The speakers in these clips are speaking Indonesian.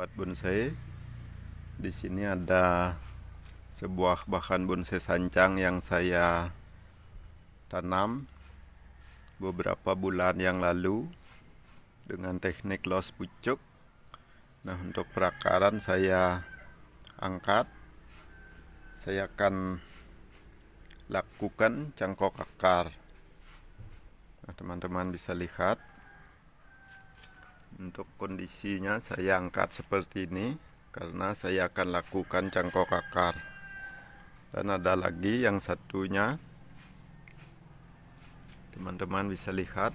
Sobat bonsai, di sini ada sebuah bahan bonsai sancang yang saya tanam beberapa bulan yang lalu dengan teknik los pucuk. Nah, untuk perakaran saya angkat, saya akan lakukan cangkok akar. Nah, teman-teman bisa lihat untuk kondisinya saya angkat seperti ini karena saya akan lakukan cangkok akar. Dan ada lagi yang satunya, teman-teman bisa lihat.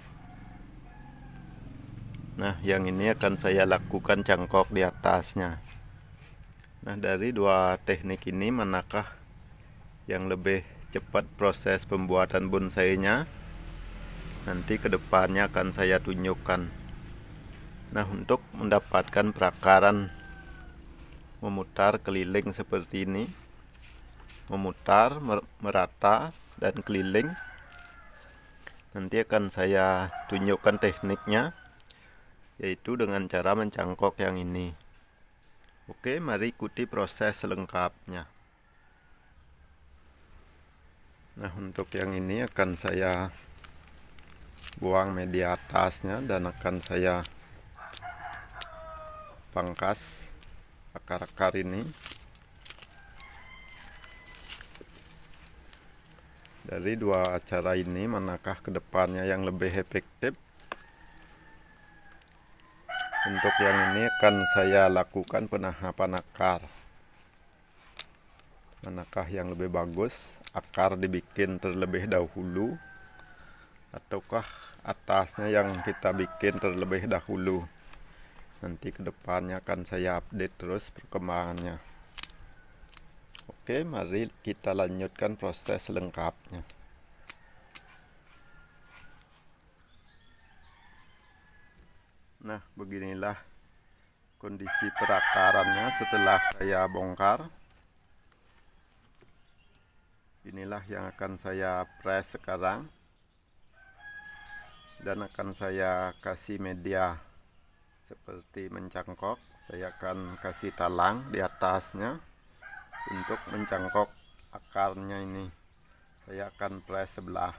Nah, yang ini akan saya lakukan cangkok di atasnya. Nah, dari dua teknik ini manakah yang lebih cepat proses pembuatan bonsainya? Nanti kedepannya akan saya tunjukkan. Nah, untuk mendapatkan perakaran memutar keliling seperti ini, memutar merata dan keliling, nanti akan saya tunjukkan tekniknya, yaitu dengan cara mencangkok yang ini. Oke, mari ikuti proses selengkapnya. Nah, untuk yang ini akan saya buang media atasnya dan akan saya pangkas akar-akar ini. Dari dua cara ini, manakah kedepannya yang lebih efektif? Untuk yang ini akan saya lakukan penahapan akar. Manakah yang lebih bagus? Akar dibikin terlebih dahulu ataukah atasnya yang kita bikin terlebih dahulu? Nanti kedepannya akan saya update terus perkembangannya. Oke, mari kita lanjutkan proses lengkapnya. Nah, beginilah kondisi perakarannya setelah saya bongkar. Inilah yang akan saya press sekarang. Dan akan saya kasih media seperti mencangkok. Saya akan kasih talang di atasnya untuk mencangkok akarnya ini. Saya akan press sebelah.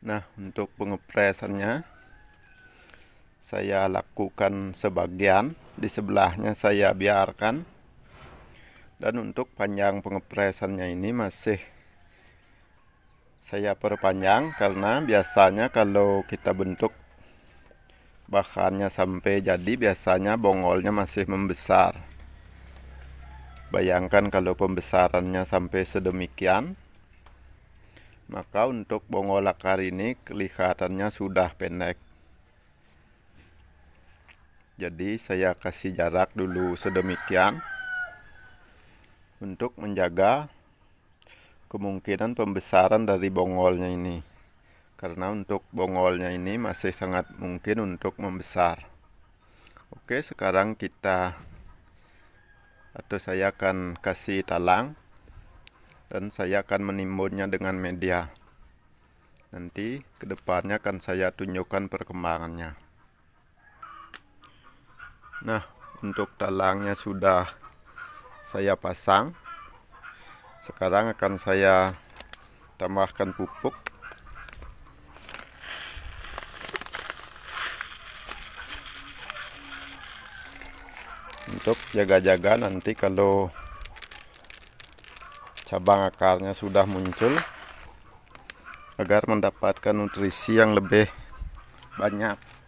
Nah, untuk pengepresannya saya lakukan sebagian, di sebelahnya saya biarkan. Dan untuk panjang pengepresannya ini masih saya perpanjang karena biasanya kalau kita bentuk bahannya sampai jadi, biasanya bongolnya masih membesar. Bayangkan kalau pembesarannya sampai sedemikian, maka untuk bongol akar ini kelihatannya sudah pendek. Jadi saya kasih jarak dulu sedemikian untuk menjaga kemungkinan pembesaran dari bongolnya ini. Karena untuk bongolnya ini masih sangat mungkin untuk membesar. Oke, sekarang saya akan kasih talang dan saya akan menimbunnya dengan media. Nanti kedepannya akan saya tunjukkan perkembangannya. Nah, untuk talangnya sudah saya pasang. Sekarang akan saya tambahkan pupuk. Untuk jaga-jaga nanti kalau cabang akarnya sudah muncul, agar mendapatkan nutrisi yang lebih banyak.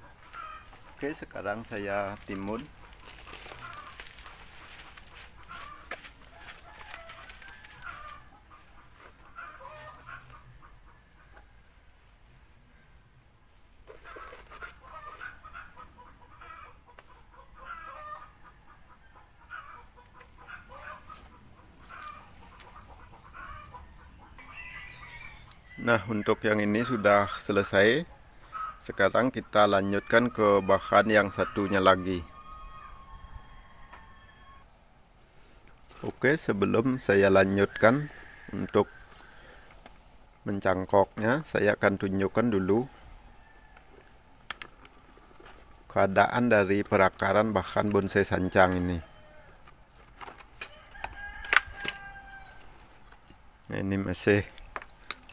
Oke, sekarang saya timbun. Nah, untuk yang ini sudah selesai. Sekarang kita lanjutkan ke bahan yang satunya lagi. Oke, sebelum saya lanjutkan untuk mencangkoknya, saya akan tunjukkan dulu keadaan dari perakaran bahan bonsai sancang ini. Nah, ini masih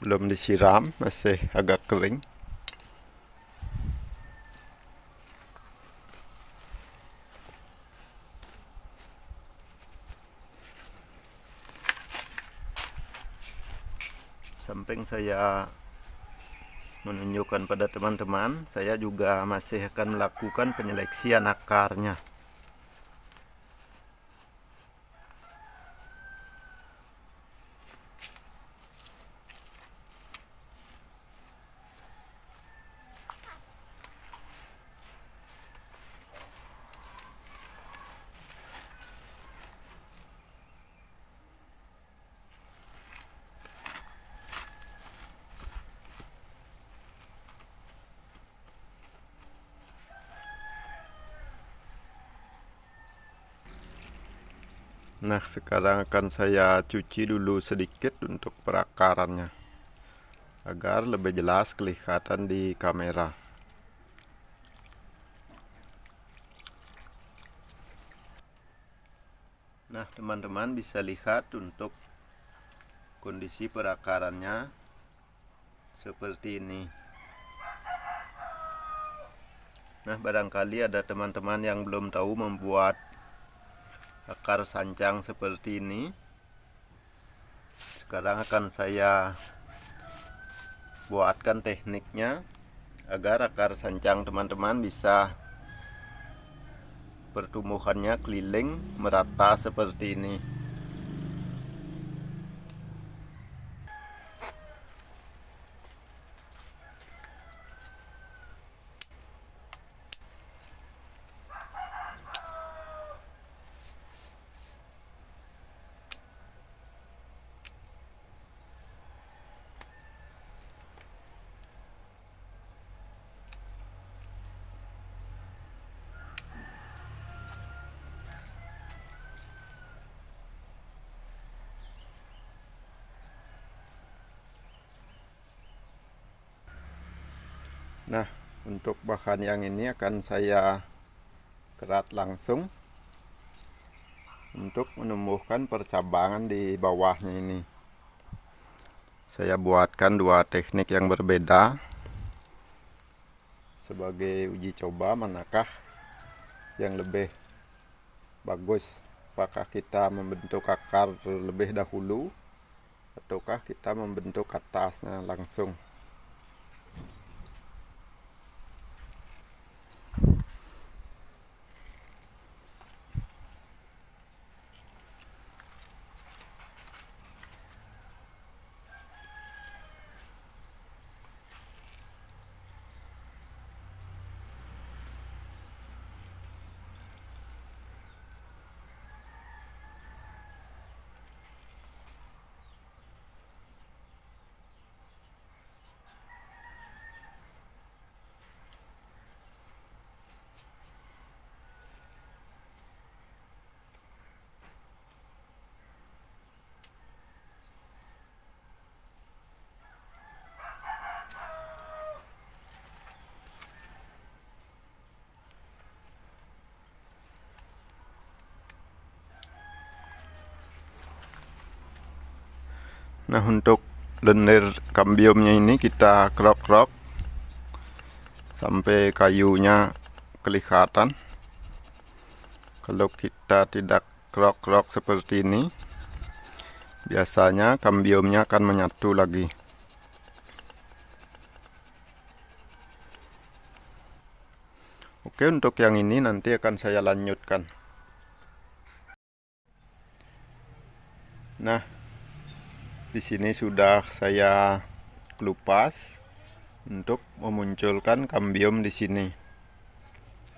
belum disiram, masih agak kering. Samping saya menunjukkan pada teman-teman, saya juga masih akan melakukan penyeleksian akarnya. Nah, sekarang akan saya cuci dulu sedikit untuk perakarannya, agar lebih jelas kelihatan di kamera. Nah, teman-teman bisa lihat untuk kondisi perakarannya seperti ini. Nah, barangkali ada teman-teman yang belum tahu membuat akar sancang seperti ini. Sekarang akan saya buatkan tekniknya agar akar sancang teman-teman bisa pertumbuhannya keliling merata seperti ini. Nah, untuk bahan yang ini akan saya kerat langsung untuk menumbuhkan percabangan di bawahnya ini. Saya buatkan dua teknik yang berbeda sebagai uji coba manakah yang lebih bagus. Apakah kita membentuk akar terlebih dahulu ataukah kita membentuk atasnya langsung. Nah, untuk lendir kambiumnya ini kita krok-krok sampai kayunya kelihatan. Kalau kita tidak krok-krok seperti ini, biasanya kambiumnya akan menyatu lagi. Oke, untuk yang ini nanti akan saya lanjutkan. Nah, di sini sudah saya kelupas untuk memunculkan kambium di sini.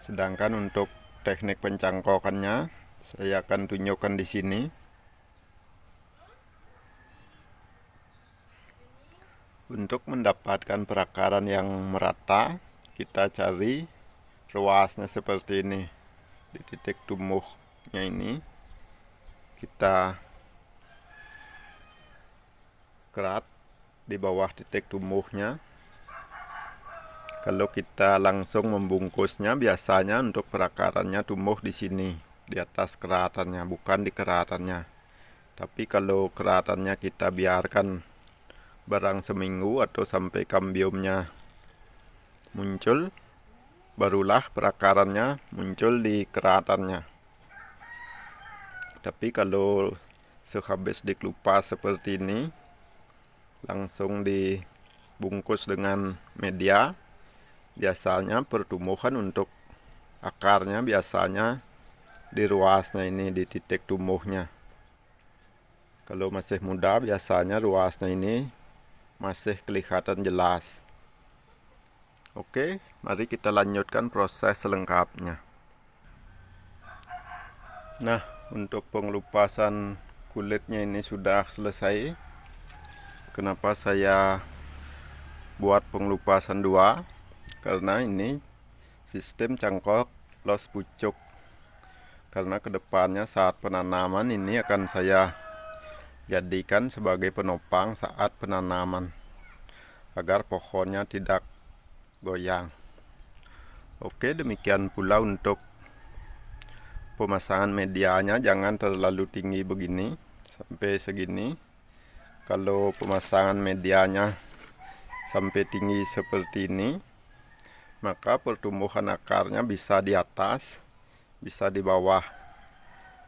Sedangkan untuk teknik pencangkokannya saya akan tunjukkan di sini. Untuk mendapatkan perakaran yang merata, kita cari ruasnya seperti ini. Di titik tumbuhnya ini kita kerat di bawah titik tumbuhnya. Kalau kita langsung membungkusnya, biasanya untuk perakarannya tumbuh di sini, di atas keratannya, bukan di keratannya. Tapi kalau keratannya kita biarkan barang seminggu atau sampai kambiumnya muncul, barulah perakarannya muncul di keratannya. Tapi kalau sehabis dikelupas seperti ini, langsung dibungkus dengan media, biasanya pertumbuhan untuk akarnya biasanya di ruasnya ini, di titik tumbuhnya. Kalau masih muda, biasanya ruasnya ini masih kelihatan jelas. Oke, mari kita lanjutkan proses selengkapnya. Nah, untuk pengelupasan kulitnya ini sudah selesai. Kenapa saya buat pengelupasan 2? Karena ini sistem cangkok los pucuk. Karena kedepannya saat penanaman ini akan saya jadikan sebagai penopang saat penanaman, agar pohonnya tidak goyang. Oke, demikian pula untuk pemasangan medianya, jangan terlalu tinggi begini, sampai segini. Kalau pemasangan medianya sampai tinggi seperti ini, maka pertumbuhan akarnya bisa di atas, bisa di bawah.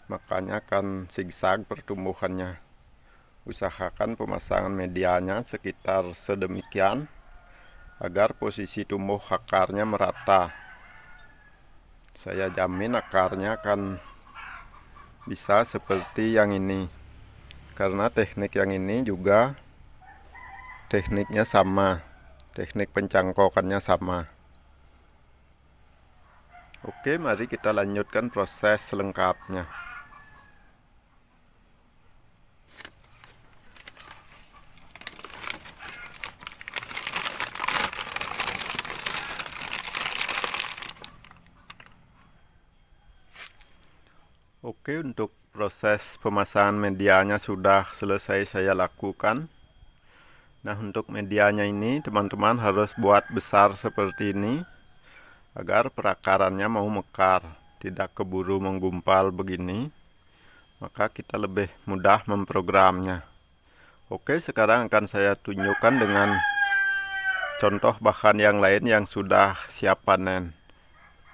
Makanya akan zigzag pertumbuhannya. Usahakan pemasangan medianya sekitar sedemikian, agar posisi tumbuh akarnya merata. Saya jamin akarnya akan bisa seperti yang ini. Karena teknik yang ini juga tekniknya sama, teknik pencangkokannya sama. Oke, mari kita lanjutkan proses selengkapnya. Oke, untuk proses pemasangan medianya sudah selesai saya lakukan. Nah, untuk medianya ini teman-teman harus buat besar seperti ini, agar perakarannya mau mekar, tidak keburu menggumpal begini. Maka kita lebih mudah memprogramnya. Oke, sekarang akan saya tunjukkan dengan contoh bahan yang lain yang sudah siap panen.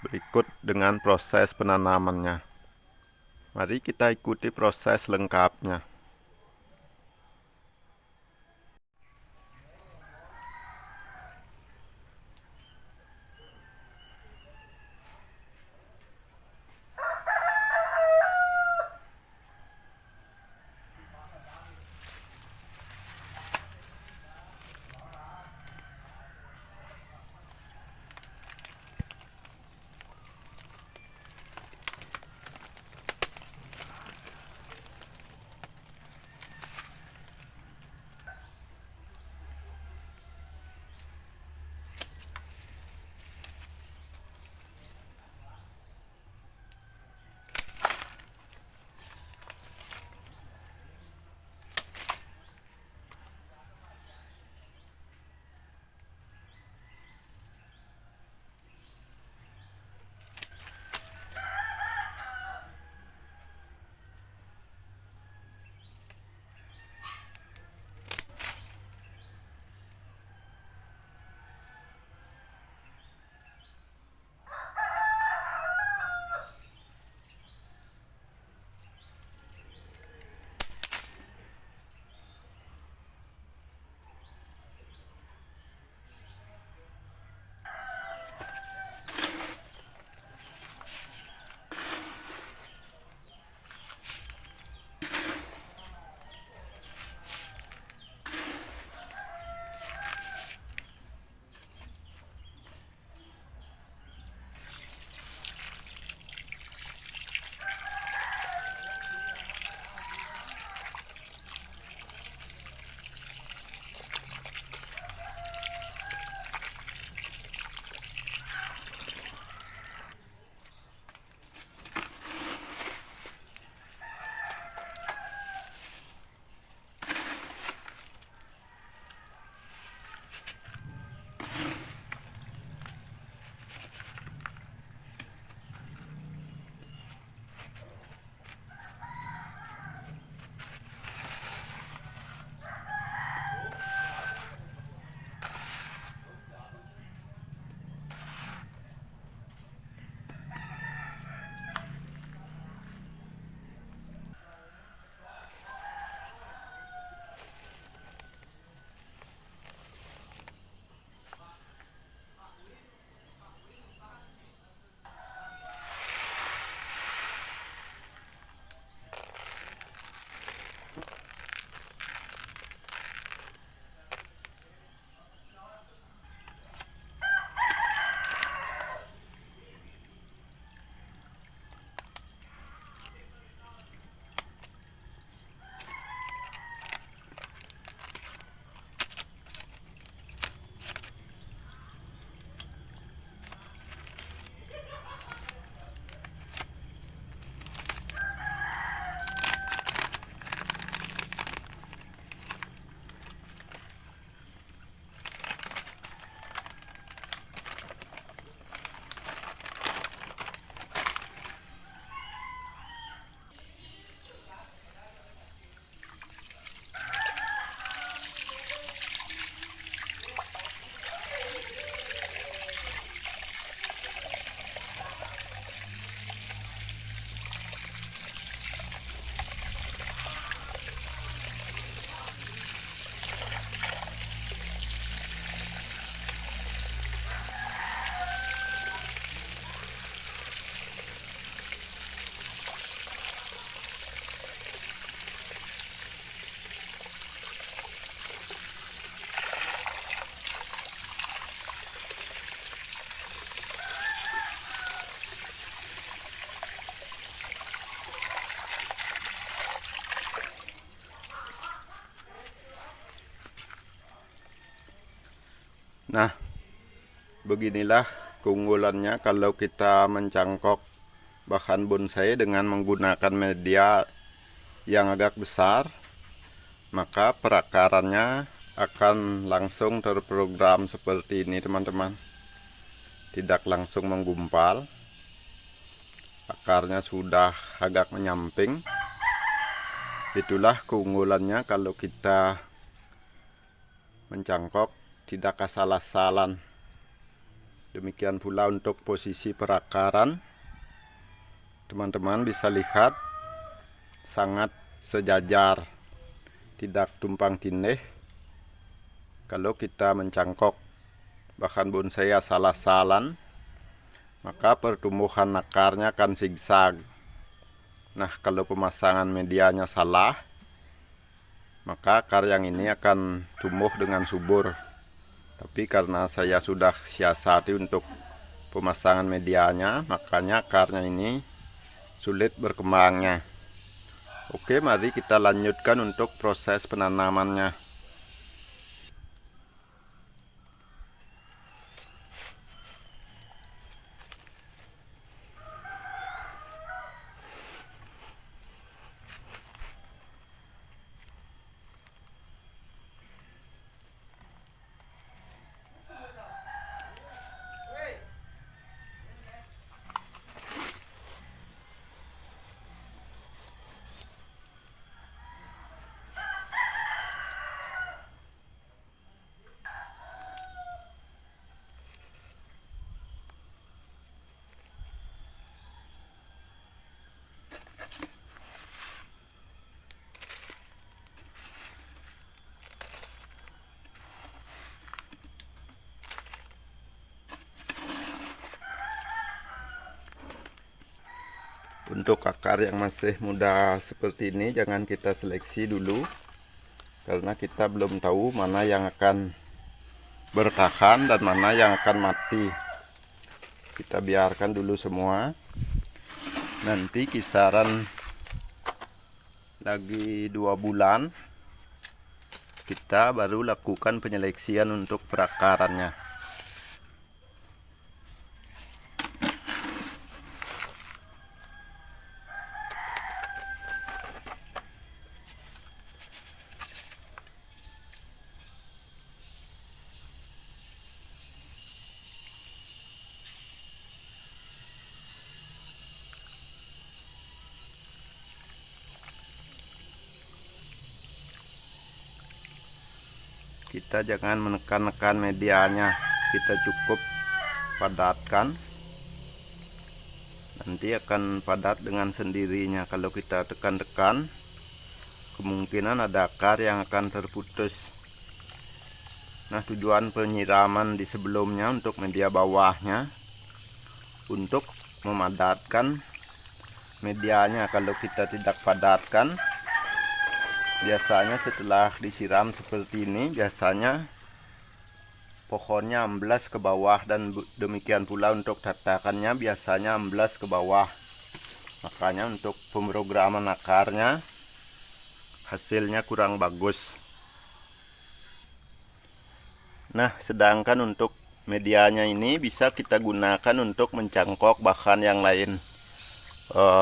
Berikut dengan proses penanamannya. Mari kita ikuti proses lengkapnya. Beginilah keunggulannya kalau kita mencangkok bahan bonsai dengan menggunakan media yang agak besar, maka perakarannya akan langsung terprogram seperti ini teman-teman, tidak langsung menggumpal. Akarnya sudah agak menyamping. Itulah keunggulannya kalau kita mencangkok tidak asal-asalan. Demikian pula untuk posisi perakaran, teman-teman bisa lihat sangat sejajar, tidak tumpang tindih. Kalau kita mencangkok bahan bonsai asal-asalan, maka pertumbuhan akarnya akan zigzag. Nah, kalau pemasangan medianya salah, maka akar yang ini akan tumbuh dengan subur. Tapi karena saya sudah siasati untuk pemasangan medianya, makanya akarnya ini sulit berkembangnya. Oke, mari kita lanjutkan untuk proses penanamannya. Untuk akar yang masih muda seperti ini jangan kita seleksi dulu, karena kita belum tahu mana yang akan bertahan dan mana yang akan mati. Kita biarkan dulu semua. Nanti kisaran lagi 2 bulan kita baru lakukan penyeleksian untuk perakarannya. Kita jangan menekan-nekan medianya, kita cukup padatkan. Nanti akan padat dengan sendirinya. Kalau kita tekan-tekan, kemungkinan ada akar yang akan terputus. Nah, tujuan penyiraman di sebelumnya untuk media bawahnya untuk memadatkan medianya. Kalau kita tidak padatkan, biasanya setelah disiram seperti ini, biasanya pohonnya amblas ke bawah, dan demikian pula untuk tatakannya biasanya amblas ke bawah. Makanya untuk pemrograman akarnya hasilnya kurang bagus. Nah, sedangkan untuk medianya ini bisa kita gunakan untuk mencangkok bahan yang lain.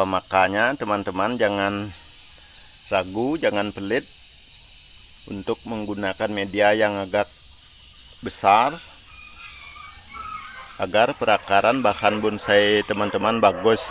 Makanya teman-teman jangan ragu, jangan pelit untuk menggunakan media yang agak besar agar perakaran bahan bonsai teman-teman bagus.